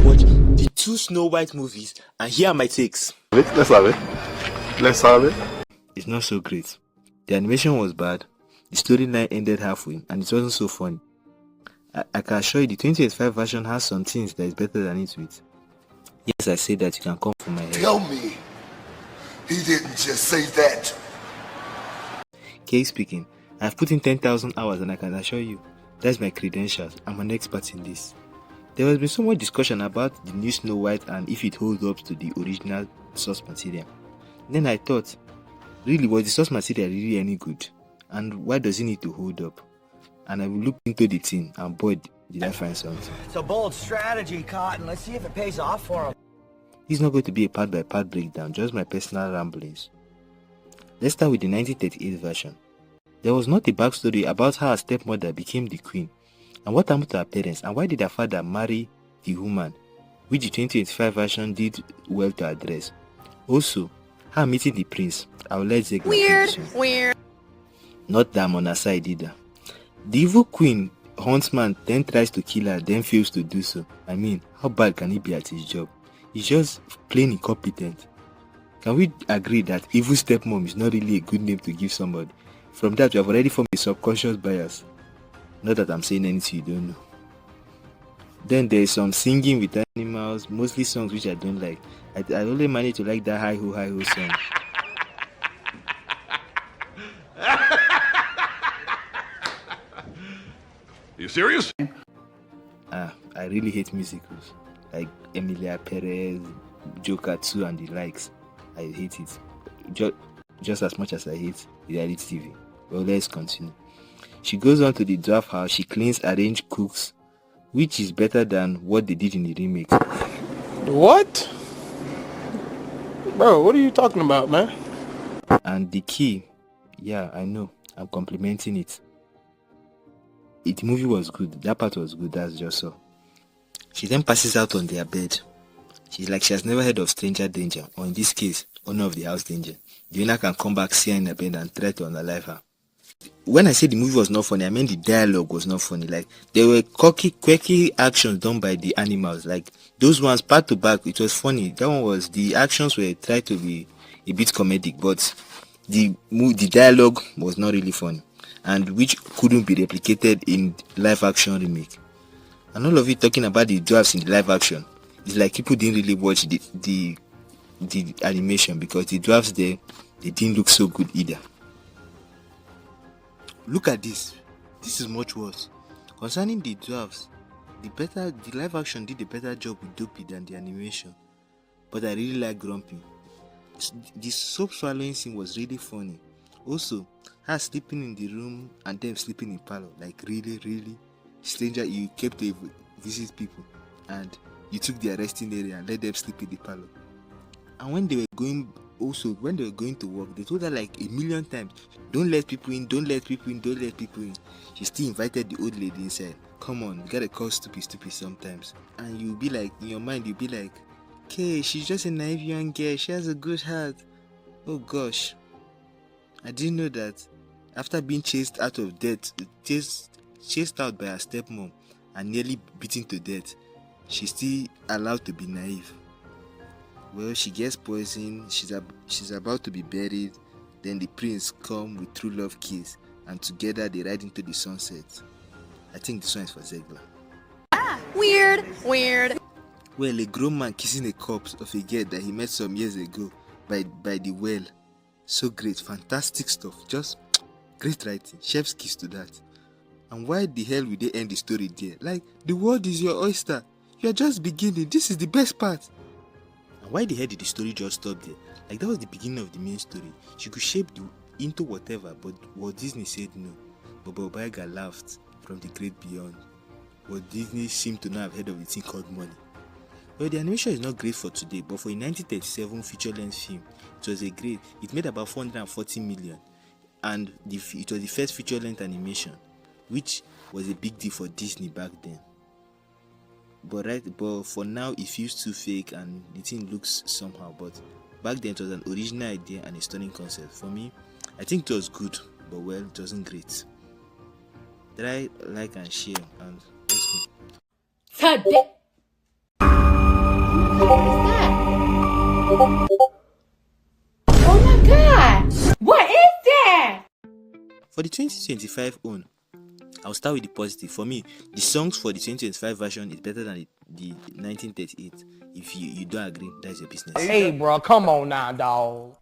watch the two Snow White movies and here are my takes. Let's have it. Let's have it. It's not so great. The animation was bad, the storyline ended halfway, and it wasn't so funny. I can assure you the 2085 version has some things that is better than it with. Yes, I say that you can come for my head. Tell me, he didn't just say that. Case speaking, I've put in 10,000 hours and I can assure you, that's my credentials. I'm an expert in this. There has been so much discussion about the new Snow White and if it holds up to the original source material. Then I thought, really, was the source material really any good? And why does it need to hold up? And I looked into the thing and boy, did I find something. It's a bold strategy, Cotton. Let's see if it pays off for him. This is not going to be a part-by-part breakdown, just my personal ramblings. Let's start with the 1938 version. There was not a backstory about how her stepmother became the queen, and what happened to her parents, and why did her father marry the woman, which the 2085 version did well to address. Also, her meeting the prince. I will let Zegla Weird. Not that I'm on her side either. The evil queen huntsman then tries to kill her, then fails to do so. I mean, how bad can he be at his job? He's just plain incompetent. Can we agree that evil stepmom is not really a good name to give somebody? From that, we have already formed a subconscious bias. Not that I'm saying anything you don't know. Then there is some singing with animals, mostly songs which I don't like. I only manage to like that hi ho song. You serious? I really hate musicals like Emilia Perez, Joker 2 and the likes. I hate it just as much as I hate reality TV. Well, let's continue. She goes on to the dwarf house. She cleans, arranges, cooks, which is better than what they did in the remake. What? Bro, what are you talking about, man? And the key, yeah, I know, I'm complimenting it. The movie was good. That part was good. That's just so. She then passes out on their bed. She's like she has never heard of stranger danger, or in this case, owner of the house danger. The owner can come back, see her in her bed, and try to unalive her. When I say the movie was not funny, I meant the dialogue was not funny. Like there were quirky actions done by the animals. Like those ones, part to back, it was funny. That one was the actions were tried to be a bit comedic, but the dialogue was not really funny, and which couldn't be replicated in live action remake. And all of you talking about the dwarfs in the live action, it's like people didn't really watch the animation, because the dwarfs there, they didn't look so good either. Look at this. This is much worse. Concerning the dwarfs, the live action did a better job with Dopey than the animation. But I really like Grumpy. The soap swallowing scene was really funny. Also, her sleeping in the room and them sleeping in parlor, like really stranger. You kept to visit people and you took their resting area and let them sleep in the parlor. And when they were going to work, they told her like a million times, don't let people in. She still invited the old lady inside. Come on, you gotta call stupid sometimes. And you'll be like, in your mind, you'll be like, okay, she's just a naive young girl, she has a good heart. Oh gosh, I didn't know that after being chased out of death, chased out by her stepmom and nearly beaten to death, she's still allowed to be naive. Well, she gets poisoned, she's about to be buried, then the prince come with true love kiss, and together they ride into the sunset. I think this one is for Zegla. Weird. Well, a grown man kissing a corpse of a girl that he met some years ago by the well. So great, fantastic stuff, just great writing, chef's kiss to that. And why the hell will they end the story there? Like, the world is your oyster, you're just beginning, this is the best part. And why the hell did the story just stop there? Like, that was the beginning of the main story. She could shape into whatever, but Walt Disney said no. But Bob Iger laughed from the great beyond. Walt Disney seemed to not have heard of the thing called money. Well, the animation is not great for today, but for a 1937 feature-length film, it made about 440 million, and it was the first feature-length animation, which was a big deal for Disney back then. But for now, it feels too fake and the thing looks somehow. But back then, it was an original idea and a stunning concept. For me, I think it was good, but well, it wasn't great. Try, like, and share, and let's go. Oh my god! What is that? For the 2025 own, I'll start with the positive. For me, the songs for the 2025 version is better than the 1938. If you don't agree, that's your business. Hey, bro, come on now, dog.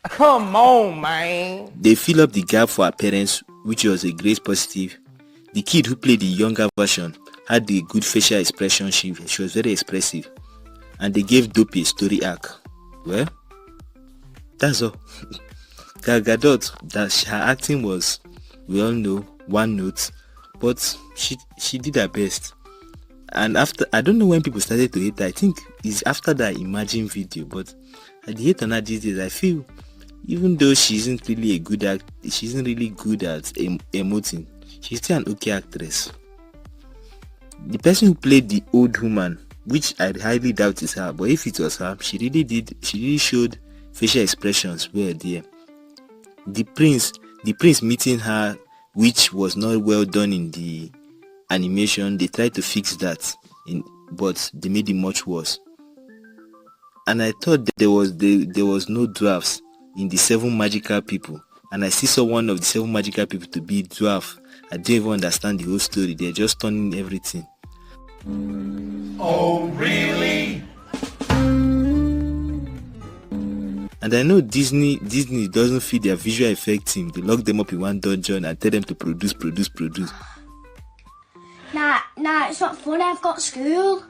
Come on, man. They fill up the gap for her parents, which was a great positive. The kid who played the younger version had a good facial expression. She was very expressive. And they gave Dopey a story arc. Well, that's all. Gal Gadot, that her acting was, we all know, one note, but she did her best. And after, I don't know when people started to hate her. I think it's after that Imagine video. But at the hate on her these days, I feel even though she isn't really a good she isn't really good at emoting, she's still an okay actress. The person who played the old woman, which I highly doubt is her, but if it was her, she really showed facial expressions well there. The prince meeting her, which was not well done in the animation, they tried to fix that, but they made it much worse. And I thought that there was no dwarfs in the 7 magical people, and I still saw one of the 7 magical people to be dwarf. I don't even understand the whole story. They're just turning everything. Oh, really? And I know Disney doesn't feed their visual effects team. They lock them up in one dungeon and tell them to produce. Nah, it's not funny. I've got school.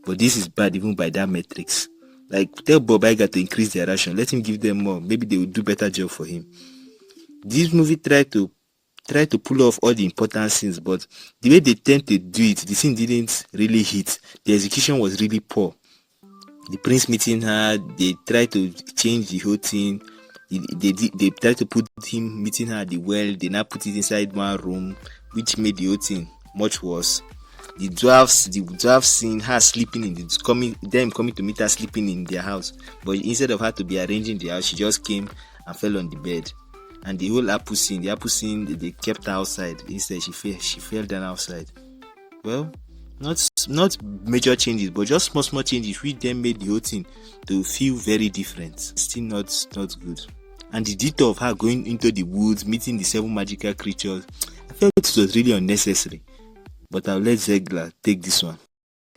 But this is bad even by that metrics. Like, tell Bob Iger to increase their ration. Let him give them more. Maybe they will do better job for him. This movie tried to pull off all the important scenes, but the way they tend to do it, the scene didn't really hit. The execution was really poor. The prince meeting her, they tried to change the whole thing. They tried to put him meeting her at the well. They now put it inside one room, which made the whole thing much worse. The dwarf scene, her sleeping them coming to meet her sleeping in their house. But instead of her to be arranging the house, she just came and fell on the bed. And the whole apple scene, they kept her outside. Instead, she fell down outside. Well, not major changes, but just small changes, which then made the whole thing to feel very different. Still not good. And the detail of her going into the woods, meeting the 7 magical creatures, I felt it was really unnecessary. But I'll let Zegler take this one.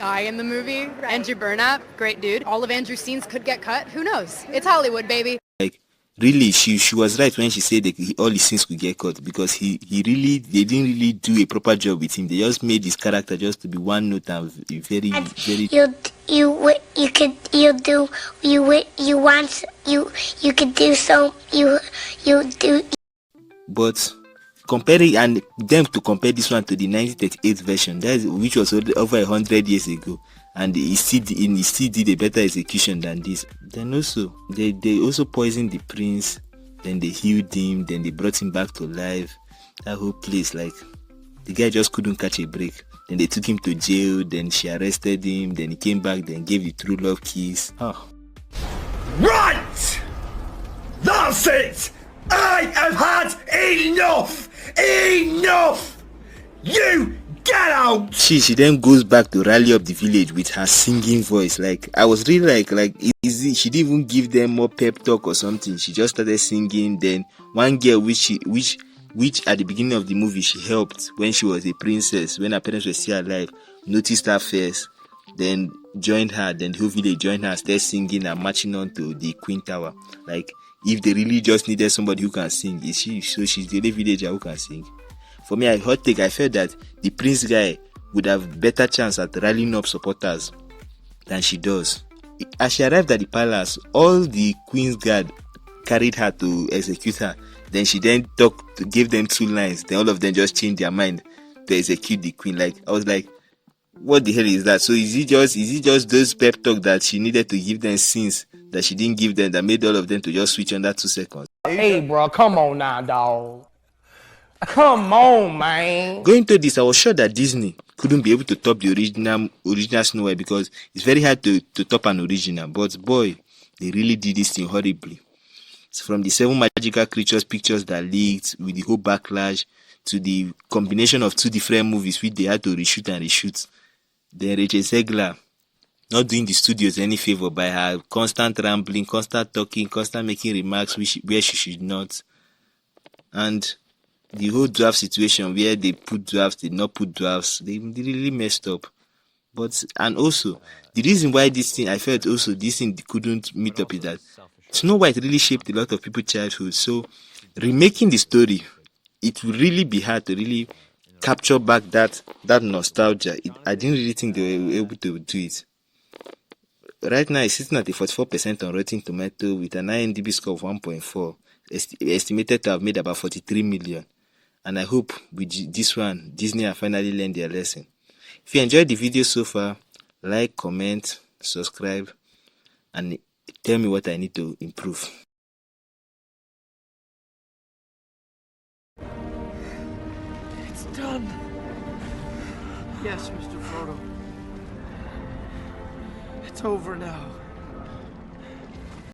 Guy in the movie, Andrew Burnap, great dude. All of Andrew's scenes could get cut. Who knows? It's Hollywood, baby. Like, really, she was right when she said that all his scenes could get cut, because they didn't really do a proper job with him. They just made his character just to be one note and very. But comparing and them to compare this one to the 1938 version, which was over 100 years ago, and he still did a better execution than this. Then also they also poisoned the prince, then they healed him, then they brought him back to life. That whole place, like, the guy just couldn't catch a break. Then they took him to jail, then she arrested him, then he came back, then gave the true love kiss. Right! That's it! I have had enough! Enough! You get out! She then goes back to rally up the village with her singing voice. Like, I was really like, she didn't even give them more pep talk or something. She just started singing. Then one girl which at the beginning of the movie she helped when she was a princess, when her parents were still alive, noticed her first, then joined her, then the whole village joined her, started singing and marching on to the Queen Tower. Like, if they really just needed somebody who can sing, is she? So she's the only villager who can sing. For me, I felt that the prince guy would have better chance at rallying up supporters than she does. As she arrived at the palace, all the queen's guard carried her to execute her. Then she gave them 2 lines. Then all of them just changed their mind to execute the queen. Like, I was like, what the hell is that? So is it just those pep talk that she needed to give them scenes that she didn't give them that made all of them to just switch under 2 seconds? Hey, bro, come on now, dog. Come on, man. Going to this, I was sure that Disney couldn't be able to top the original Snow White, because it's very hard to top an original. But boy, they really did this thing horribly. So from the 7 magical creatures pictures that leaked with the whole backlash to the combination of 2 different movies which they had to reshoot and reshoot. Then Rachel Zegler not doing the studios any favor by her constant rambling, constant talking, constant making remarks where she should not. And the whole draft situation where they put drafts, they not put drafts, they really messed up. But, and also, the reason why this thing, I felt also this thing couldn't meet up is that Snow White really shaped a lot of people's childhood. So, remaking the story, it will really be hard to really capture back that nostalgia. I didn't really think they were able to do it. Right now, it's sitting at a 44% on Rotten Tomato with an IMDb score of 1.4, estimated to have made about 43 million. And I hope with this one, Disney have finally learned their lesson. If you enjoyed the video so far, like, comment, subscribe, and tell me what I need to improve. It's done. Yes, Mr. Frodo. It's over now.